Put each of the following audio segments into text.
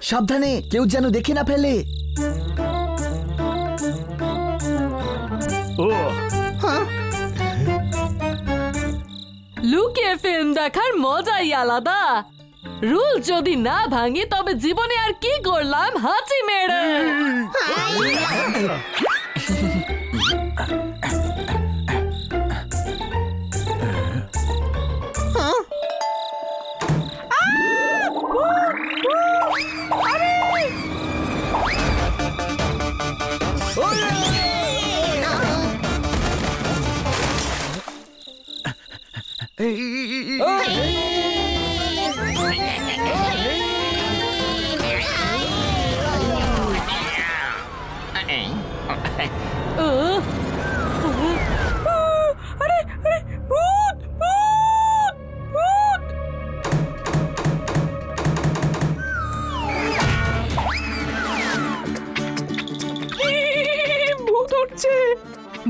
সাবধানে, কেউ যেন দেখে না ফেলে। লুকিয়ে ফিল্ম দেখার মজাই আলাদা। রুল যদি না ভাঙি তবে জীবনে আর কি করলাম হাঁচি মেরে।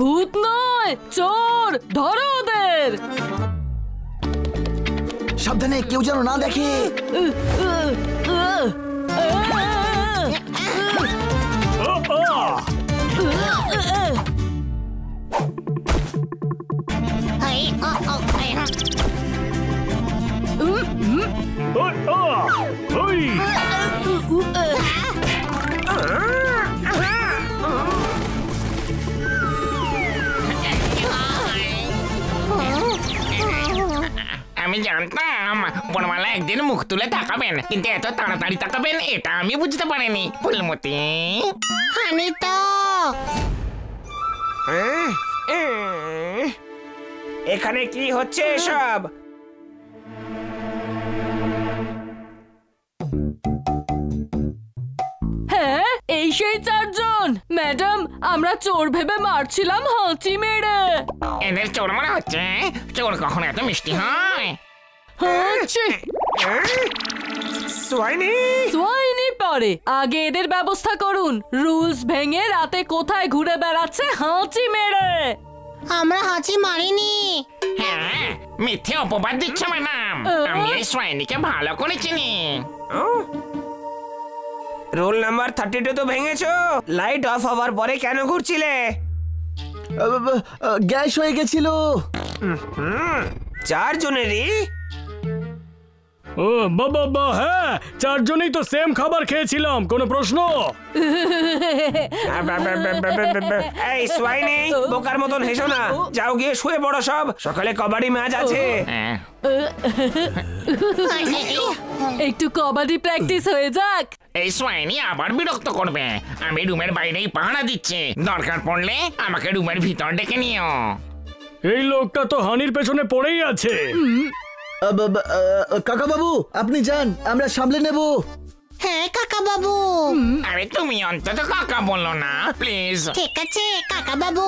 ভূত নয়, চোর, ধরো ওদের। সাবধানে, কেউ যেন না দেখে। আমি জানতাম বনমালা একদিন মুখ তুলে তাকাবেন, কিন্তু এত তাড়াতাড়ি তাকাবেন এটা আমি বুঝতে পারিনি। ফুলমতি, হানি তো এখানে কি হচ্ছে এসব? হ্যাঁ, এই সেই চারজন। ম্যাডাম, আমরা চোর ভেবে মারছিলাম হাঁচি মেরে। এদের চোর মনে হচ্ছে। চোর কখনো এত মিষ্টি হয়? সোয়াইনি পরে, আগে এদের ব্যবস্থা করুন। রুলস ভেঙে রাতে কোথায় ঘুরে বেড়াচ্ছে হাঁচি মেরে। আমরা হাঁচি মারিনি। হ্যাঁ, মিথ্যে অপবাদ দিচ্ছে ম্যাডাম। আমি এই সোয়াইনিকে ভালো করে চিনি। রোল নাম্বার 32 তো ভেঙেছো। লাইট অফ হওয়ার পরে কেন ঘুরছিলে? গ্যাস হয়ে গেছিল। 4 জনেরই? ও বাবা, হ্যাঁ, 4 জনেই তো সেম খাবার খেয়েছিলাম। কোনো প্রশ্ন? এই সোয়াইনি, বোকার মতন হেসো না। যাও গিয়ে শুয়ে পড়ো সব। সকালে কবাডি ম্যাচ আছে। একটু কবাডি প্র্যাকটিস হয়ে যাক। এই সোয়াইনি আবার বিরক্ত করবে। আমি রুমের বাইরেই পাহারা দিচ্ছি, দরকার পড়লে আমাকে রুমের ভিতর ডেকে নিও। এই লোকটা তো হানির পেছনে পড়েই আছে। কাকা বাবু, আপনি যান, আমরা সামলে নেব। হ্যাঁ কাকা বাবু। আরে তুমি অন্তত কাকা বললো না প্লিজ। ঠিক আছে কাকা বাবু।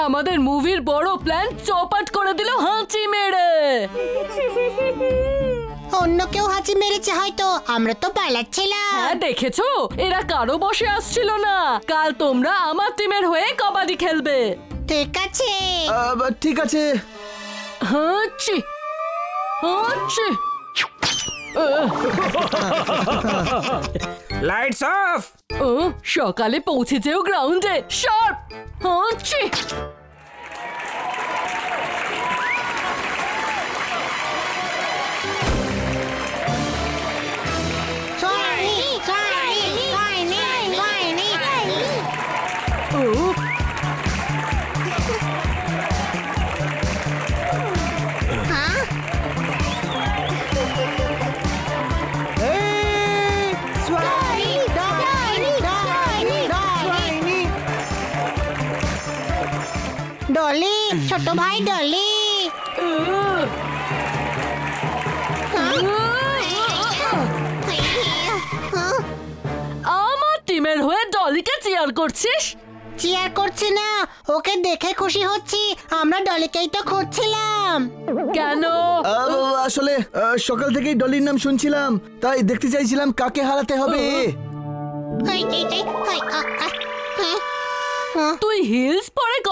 আমাদের মুভির বড় প্ল্যান চৌপাট করে দিল হাঁচি মেরে। অন্য কেউ হাঁচি মেরেছে হয়তো, আমরা তো পালাচ্ছিলাম। হ্যাঁ, দেখেছো, এরা কারো বসে আসছিল না। কাল তোমরা আমার টিমের হয়ে কবাডি খেলবে। ঠিক আছে। ঠিক আছে। হাঁচি হাঁচি। Lights off. সকালে পৌঁছে যেও গ্রাউন্ডে শার্প। হাঁচি। ডলি, ছোট ভাই ডলি। আমার টিমের হয়ে ডলিকে চিয়ার করছিস? চিয়ার করছি না, ওকে দেখে খুশি হচ্ছি। আমরা ডলিকেই তো খুঁজছিলাম। কেন? আসলে সকাল থেকেই ডলির নাম শুনছিলাম, তাই দেখতে চাইছিলাম কাকে হারাতে হবে। তুই হিলস পরে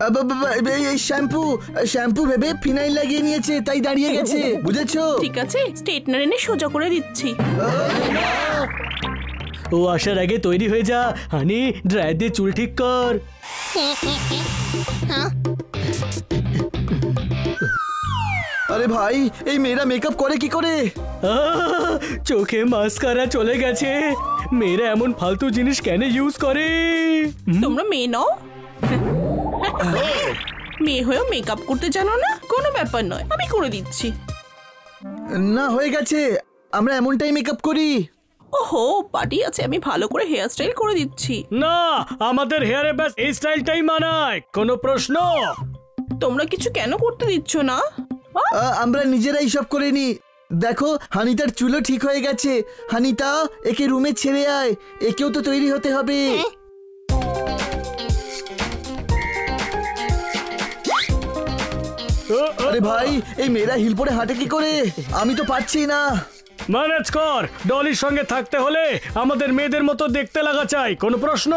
এই শ্যাম্পু শ্যাম্পু ভেবে ফিনাইল লাগিয়ে নিয়েছে, তাই দাঁড়িয়ে গেছে, বুঝেছো? ঠিক আছে, স্ট্রেটনার এনে সোজা করে দিচ্ছি। ও আসার আগে তৈরি হয়ে যা। হানি, ড্রায়ার দিয়ে চুল ঠিক কর। আরে ভাই, এই মেয়েরা মেকআপ করে কি করে? চোখে মাস্কারা চলে গেছে। মেয়েরা এমন ফালতু জিনিস কেন ইউজ করে? তোমরা মেয়ে নও? মেয়ে হয়েও মেকআপ করতে জানো না? কোনো ব্যাপার নয়, আমি করে দিচ্ছি। না, হয়ে গেছে, আমরা এমনটাই মেকআপ করি। ওহো, পার্টি আছে, আমি ভালো করে হেয়ার স্টাইল করে দিচ্ছি। না, আমাদের হেয়ারে ব্যাস এই স্টাইলটাই মানায়। কোনো প্রশ্ন? তোমরা কিছু কেন করতে দিচ্ছ না? আমরা নিজেরাই সব করে নি। দেখো, হানিতার চুলও ঠিক হয়ে গেছে। হানিতা, একে রুমে ছেড়ে আয়, একেও তো তৈরি হতে হবে। আরে ভাই, এই মেয়েরা হিল পরে হাঁটে কি করে? আমি তো পারছি না। ম্যানেজ কর। ডলির সঙ্গে থাকতে হলে আমাদের মেয়েদের মতো দেখতে লাগা চাই। কোনো প্রশ্ন?